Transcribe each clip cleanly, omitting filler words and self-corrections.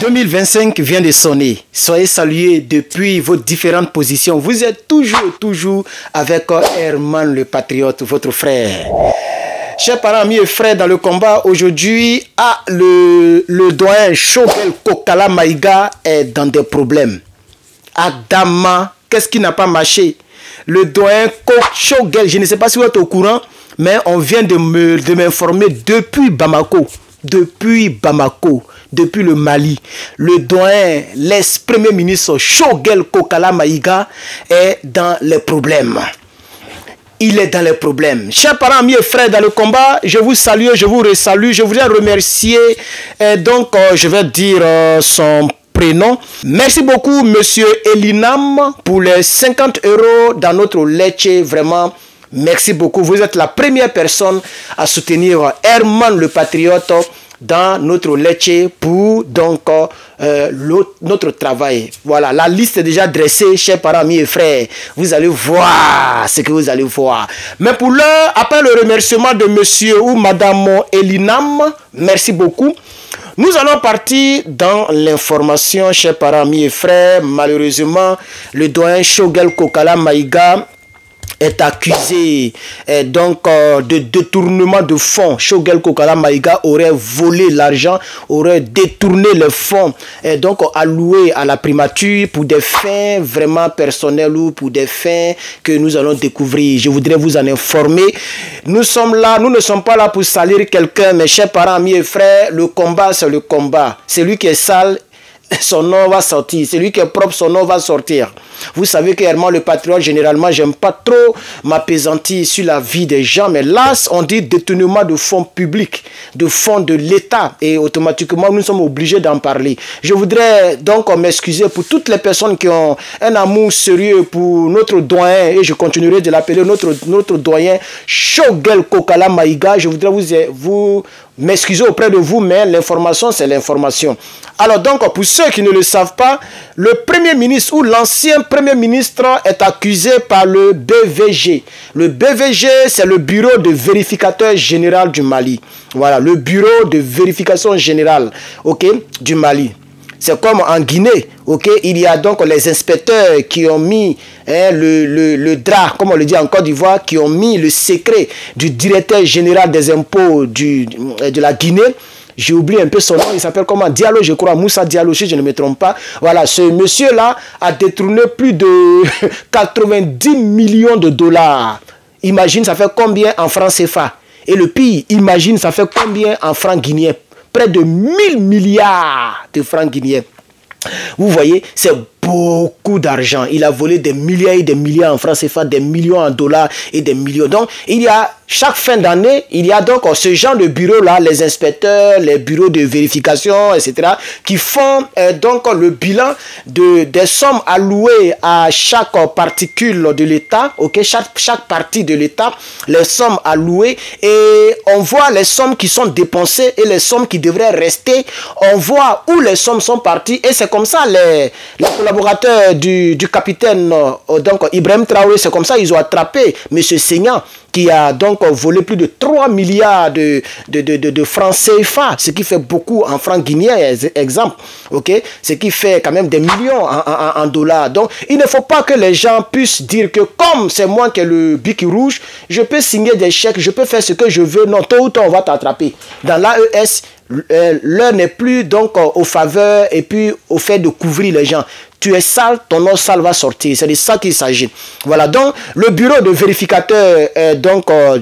2025 vient de sonner. Soyez salués depuis vos différentes positions. Vous êtes toujours avec Herman le Patriote, votre frère. Chers parents, amis et frères dans le combat, aujourd'hui, le doyen Shogel Kokala Maïga est dans des problèmes. Adama, qu'est-ce qui n'a pas marché? Le doyen Shogel, je ne sais pas si vous êtes au courant, mais on vient de m'informer depuis Bamako. Depuis le Mali, le doyen, l'ex-premier ministre Shogel Kokala Maïga est dans les problèmes. Il est dans les problèmes. Chers parents, amis et frères dans le combat, je vous salue, je vous resalue. Je voudrais remercier, je vais dire son prénom. Merci beaucoup, monsieur Elinam, pour les 50 € dans notre Lecce. Vraiment, merci beaucoup. Vous êtes la première personne à soutenir Herman le Patriote dans notre Lecce pour notre travail. Voilà, la liste est déjà dressée, chers parents, amis et frères. Vous allez voir ce que vous allez voir. Mais pour l'heure, après le remerciement de monsieur ou madame Elinam, merci beaucoup. Nous allons partir dans l'information, chers parents, amis et frères. Malheureusement, le doyen Shogel Kokala Maïga est accusé de détournement de fonds. Shogel Kokala Maïga aurait volé l'argent, aurait détourné les fonds alloués à la primature pour des fins vraiment personnelles ou pour des fins que nous allons découvrir. Je voudrais vous en informer. Nous sommes là, nous ne sommes pas là pour salir quelqu'un, mes chers parents, amis et frères. Le combat, c'est le combat. Celui qui est sale, son nom va sortir. Celui qui est propre, son nom va sortir. Vous savez que Herman le Patriote, généralement, j'aime pas trop m'appesantir sur la vie des gens. Mais là, on dit détournement de fonds publics, de fonds de l'État. Et automatiquement, nous sommes obligés d'en parler. Je voudrais donc m'excuser pour toutes les personnes qui ont un amour sérieux pour notre doyen. Et je continuerai de l'appeler notre doyen Shogel Kokala Maïga. Je voudrais vous m'excuser auprès de vous, mais l'information, c'est l'information. Alors donc, pour ceux qui ne le savent pas, le premier ministre ou l'ancien premier ministre est accusé par le BVG. Le BVG, c'est le bureau de vérificateur général du Mali. Voilà, le bureau de vérification générale, du Mali. C'est comme en Guinée, il y a donc les inspecteurs qui ont mis le drap, comme on le dit en Côte d'Ivoire, qui ont mis le secret du directeur général des impôts de la Guinée. J'ai oublié un peu son nom, il s'appelle comment? Diallo, je crois, Moussa Diallo, si je ne me trompe pas. Voilà, ce monsieur-là a détourné plus de 90 millions de dollars. Imagine, ça fait combien en francs CFA? Et le pire, imagine, ça fait combien en francs guinéens? Près de 1000 milliards de francs guinéens. Vous voyez, c'est beaucoup d'argent. Il a volé des milliards et des milliards en francs CFA, des millions en dollars et des millions. Donc, il y a chaque fin d'année, il y a donc ce genre de bureaux-là, les inspecteurs, les bureaux de vérification, etc., qui font donc le bilan des sommes allouées à chaque particule de l'État, chaque partie de l'État, les sommes allouées, et on voit les sommes qui sont dépensées et les sommes qui devraient rester. On voit où les sommes sont parties, et c'est comme ça les collaborateurs du capitaine Ibrahim Traoré, c'est comme ça ils ont attrapé M. Seignan, qui a donc volé plus de 3 milliards de francs CFA, ce qui fait beaucoup en francs guinéens, exemple, ce qui fait quand même des millions en dollars. Donc, il ne faut pas que les gens puissent dire que comme c'est moi qui ai le bic rouge, je peux signer des chèques, je peux faire ce que je veux. Non, tôt ou tard, on va t'attraper. Dans l'AES, l'heure n'est plus donc aux faveurs et puis au fait de couvrir les gens. Tu es sale, ton nom sale va sortir. C'est de ça qu'il s'agit. Voilà, donc le bureau de vérificateur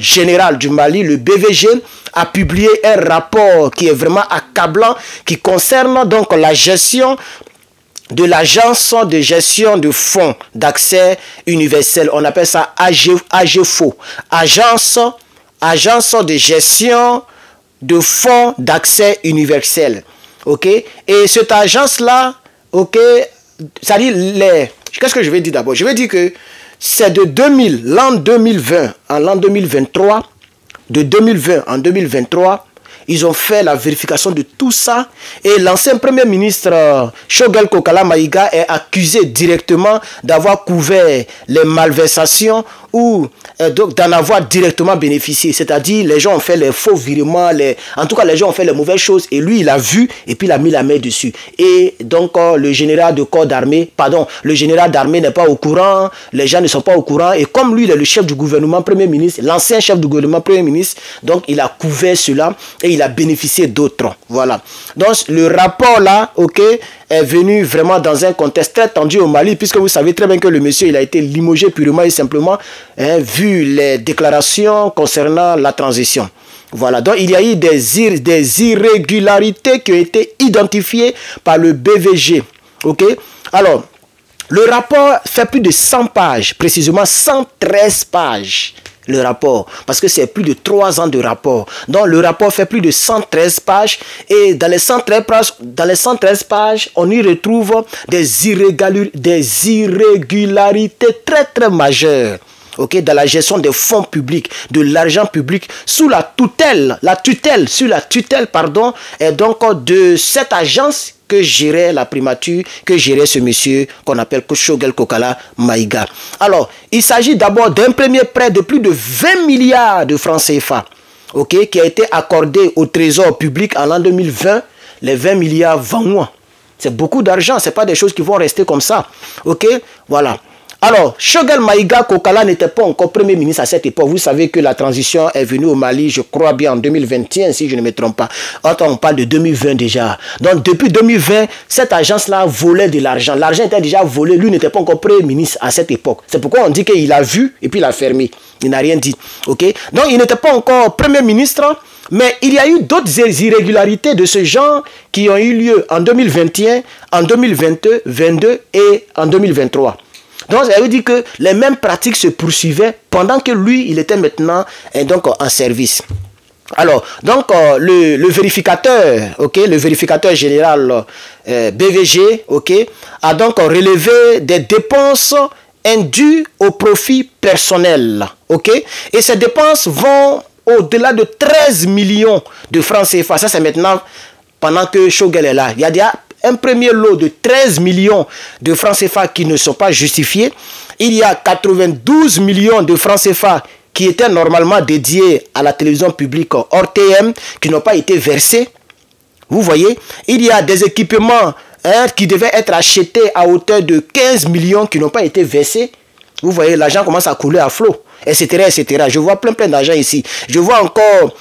général du Mali, le BVG, a publié un rapport qui est vraiment accablant, qui concerne donc la gestion de l'agence de gestion de fonds d'accès universel. On appelle ça AGFO. Agence de gestion de fonds d'accès universel. Et cette agence-là, c'est-à-dire, qu'est-ce que je vais dire d'abord? Je vais dire que c'est de l'an 2020 à l'an 2023, de 2020 en 2023, ils ont fait la vérification de tout ça. Et l'ancien premier ministre Choguel Kokala Maïga est accusé directement d'avoir couvert les malversations ou d'en avoir directement bénéficié. C'est-à-dire, les gens ont fait les faux virements, en tout cas, les gens ont fait les mauvaises choses et lui, il a vu et puis il a mis la main dessus. Et donc, le général de corps d'armée, le général d'armée n'est pas au courant, les gens ne sont pas au courant. Et comme lui, il est le chef du gouvernement, premier ministre, l'ancien chef du gouvernement, premier ministre, donc il a couvert cela et il a bénéficié d'autres. Voilà. Donc, le rapport là, ok, est venu vraiment dans un contexte très tendu au Mali, puisque vous savez très bien que le monsieur, il a été limogé purement et simplement, vu les déclarations concernant la transition. Voilà, donc il y a eu des irrégularités qui ont été identifiées par le BVG. Ok, alors, le rapport fait plus de 100 pages, précisément 113 pages. Le rapport, parce que c'est plus de 3 ans de rapport. Donc le rapport fait plus de 113 pages et dans les 113 pages, on y retrouve des irrégularités très très majeures. Okay, dans la gestion des fonds publics, de l'argent public, sous la tutelle, et donc de cette agence que gérait la primature, que gérait ce monsieur qu'on appelle Choguel Kokala Maïga. Alors, il s'agit d'abord d'un premier prêt de plus de 20 milliards de francs CFA, okay, qui a été accordé au trésor public en l'an 2020, les 20 milliards vanois. C'est beaucoup d'argent, ce n'est pas des choses qui vont rester comme ça. Ok, voilà. Alors, Choguel Maïga Kokala n'était pas encore premier ministre à cette époque. Vous savez que la transition est venue au Mali, je crois bien en 2021, si je ne me trompe pas. On parle de 2020 déjà. Donc, depuis 2020, cette agence-là volait de l'argent. L'argent était déjà volé. Lui n'était pas encore premier ministre à cette époque. C'est pourquoi on dit qu'il a vu et puis il a fermé. Il n'a rien dit. Ok? Donc, il n'était pas encore premier ministre. Mais il y a eu d'autres irrégularités de ce genre qui ont eu lieu en 2021, en 2022, 2022 et en 2023. Donc, ça veut dire que les mêmes pratiques se poursuivaient pendant que lui, il était maintenant donc, en service. Alors, donc, le vérificateur, okay, le vérificateur général BVG, okay, a donc relevé des dépenses indues au profit personnel. Okay, et ces dépenses vont au-delà de 13 millions de francs CFA. Ça, c'est maintenant pendant que Choguel est là. Il y a déjà un premier lot de 13 millions de francs CFA qui ne sont pas justifiés. Il y a 92 millions de francs CFA qui étaient normalement dédiés à la télévision publique hors TM qui n'ont pas été versés. Vous voyez, il y a des équipements qui devaient être achetés à hauteur de 15 millions qui n'ont pas été versés. Vous voyez, l'argent commence à couler à flot, etc., etc. Je vois plein d'argent ici. Je vois encore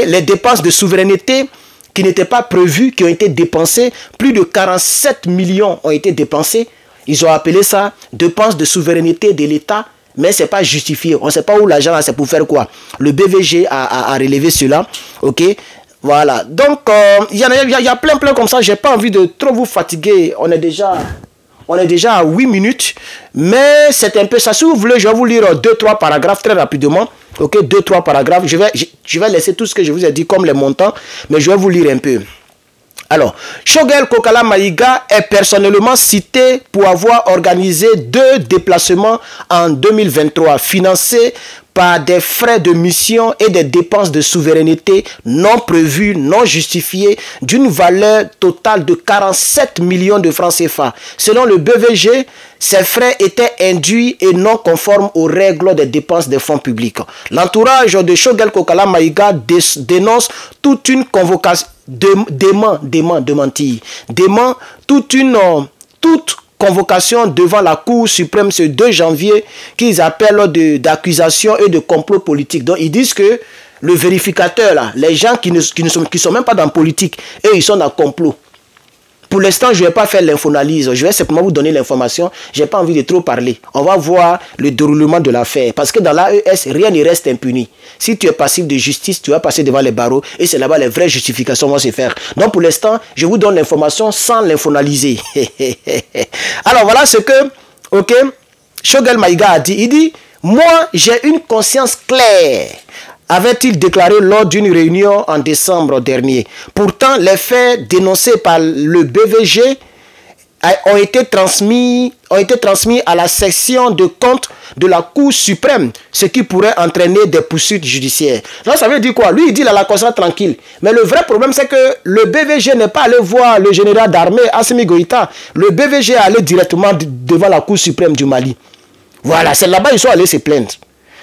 les dépenses de souveraineté qui n'étaient pas prévues, qui ont été dépensées. Plus de 47 millions ont été dépensés. Ils ont appelé ça dépenses de souveraineté de l'État, mais ce n'est pas justifié. On ne sait pas où l'argent là, c'est pour faire quoi. Le BVG a relevé cela. Ok, voilà. Donc, il y a plein comme ça. Je n'ai pas envie de trop vous fatiguer. On est déjà à 8 minutes. Mais c'est un peu ça. Si vous voulez, je vais vous lire 2-3 paragraphes très rapidement. Ok, 2-3 paragraphes. Je vais laisser tout ce que je vous ai dit comme les montants, mais je vais vous lire un peu. Alors, Choguel Kokala Maïga est personnellement cité pour avoir organisé 2 déplacements en 2023, financés par des frais de mission et des dépenses de souveraineté non prévues, non justifiées, d'une valeur totale de 47 millions de francs CFA. Selon le BVG, ces frais étaient induits et non conformes aux règles des dépenses des fonds publics. L'entourage de Choguel Kokala Maïga dénonce toute une convocation, dément toute convocation devant la Cour suprême ce 2 janvier qu'ils appellent d'accusation et de complot politique. Donc ils disent que le vérificateur, là, les gens qui sont même pas dans la politique, et ils sont dans le complot. Pour l'instant, je ne vais pas faire l'infoanalyse. Je vais simplement vous donner l'information. Je n'ai pas envie de trop parler. On va voir le déroulement de l'affaire. Parce que dans l'AES, rien ne reste impuni. Si tu es passif de justice, tu vas passer devant les barreaux. Et c'est là-bas les vraies justifications vont se faire. Donc pour l'instant, je vous donne l'information sans l'infoanalyser. Alors voilà ce que Choguel Maïga a dit. Il dit, moi j'ai une conscience claire, avait-il déclaré lors d'une réunion en décembre dernier. Pourtant, les faits dénoncés par le BVG ont été transmis à la section de compte de la Cour suprême, ce qui pourrait entraîner des poursuites judiciaires. Donc ça veut dire quoi? Lui, il dit là, la conscience tranquille. Mais le vrai problème, c'est que le BVG n'est pas allé voir le général d'armée, Assimi Goïta. Le BVG est allé directement devant la Cour suprême du Mali. Voilà, c'est là-bas qu'ils sont allés se plaindre.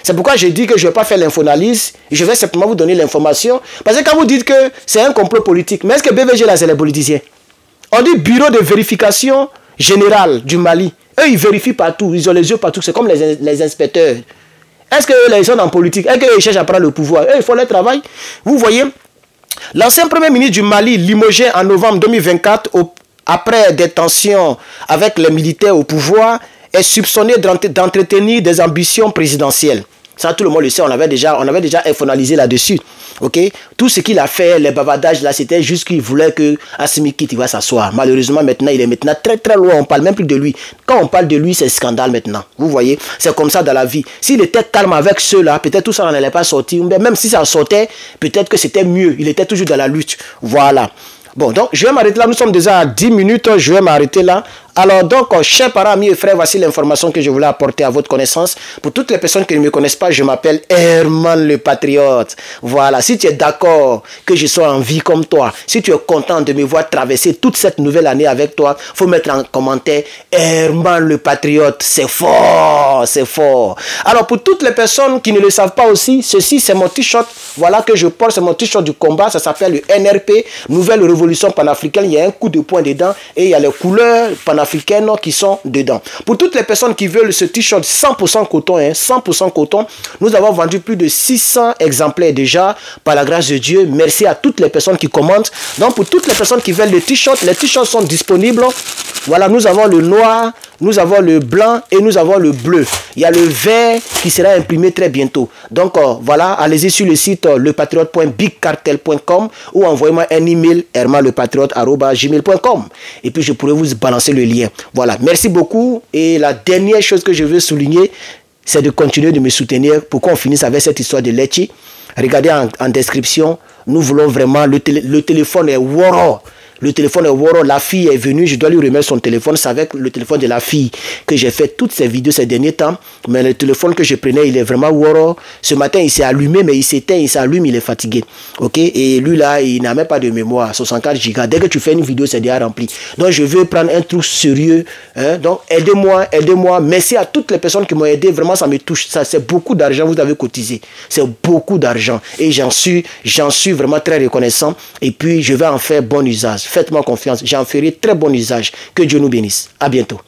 C'est pourquoi je dis que je ne vais pas faire l'infoanalyse, je vais simplement vous donner l'information. Parce que quand vous dites que c'est un complot politique, mais est-ce que BVG là, c'est les politiciens? On dit bureau de vérification générale du Mali. Eux, ils vérifient partout, ils ont les yeux partout, c'est comme les inspecteurs. Est-ce qu'ils sont en politique? Est-ce qu'ils cherchent à prendre le pouvoir? Eux, ils font leur travail. Vous voyez, l'ancien premier ministre du Mali, limogé en novembre 2024, après des tensions avec les militaires au pouvoir, est soupçonné d'entretenir des ambitions présidentielles. Ça, tout le monde le sait, on avait déjà infoanalysé là-dessus. Okay? Tout ce qu'il a fait, les bavardages, là, c'était juste qu'il voulait que Assimi quitte, il va s'asseoir. Malheureusement, maintenant, il est maintenant très très loin, on parle même plus de lui. Quand on parle de lui, c'est scandale maintenant. Vous voyez, c'est comme ça dans la vie. S'il était calme avec ceux-là, peut-être tout ça n'allait pas sortir. Même si ça sortait, peut-être que c'était mieux. Il était toujours dans la lutte. Voilà. Bon, donc, je vais m'arrêter là. Nous sommes déjà à 10 minutes. Je vais m'arrêter là. Alors, donc, chers parents, amis et frères, voici l'information que je voulais apporter à votre connaissance. Pour toutes les personnes qui ne me connaissent pas, je m'appelle Herman le Patriote. Voilà. Si tu es d'accord que je sois en vie comme toi, si tu es content de me voir traverser toute cette nouvelle année avec toi, il faut mettre en commentaire Herman le Patriote. C'est fort, c'est fort. Alors, pour toutes les personnes qui ne le savent pas aussi, ceci, c'est mon t-shirt. Voilà que je porte, c'est mon t-shirt du combat. Ça s'appelle le NRP, Nouvelle Révolution Panafricaine. Il y a un coup de poing dedans et il y a les couleurs panafricaines qui sont dedans. Pour toutes les personnes qui veulent ce t-shirt 100% coton, 100% coton, nous avons vendu plus de 600 exemplaires déjà, par la grâce de Dieu. Merci à toutes les personnes qui commentent. Donc, pour toutes les personnes qui veulent les t-shirts sont disponibles. Voilà, nous avons le noir, nous avons le blanc et nous avons le bleu. Il y a le vert qui sera imprimé très bientôt. Donc, voilà, allez-y sur le site lepatriote.bigcartel.com ou envoyez-moi un email hermanlepatriote@gmail.com et puis je pourrai vous balancer le lien. Voilà, merci beaucoup. Et la dernière chose que je veux souligner, c'est de continuer de me soutenir pour qu'on finisse avec cette histoire de Letchi. Regardez en description, nous voulons vraiment, le téléphone est Woro. Le téléphone est Woro, la fille est venue, je dois lui remettre son téléphone. C'est avec le téléphone de la fille que j'ai fait toutes ces vidéos ces derniers temps. Mais le téléphone que je prenais, il est vraiment Woro. Ce matin, il s'est allumé, mais il s'éteint, il s'allume, il est fatigué. Ok? Et lui là, il n'a même pas de mémoire, 64 Go. Dès que tu fais une vidéo, c'est déjà rempli. Donc je veux prendre un truc sérieux. Hein? Donc aidez-moi, aidez-moi. Merci à toutes les personnes qui m'ont aidé. Vraiment, ça me touche. Ça, c'est beaucoup d'argent, vous avez cotisé. C'est beaucoup d'argent. Et j'en suis vraiment très reconnaissant. Et puis, je vais en faire bon usage. Faites-moi confiance, j'en ferai très bon usage. Que Dieu nous bénisse. À bientôt.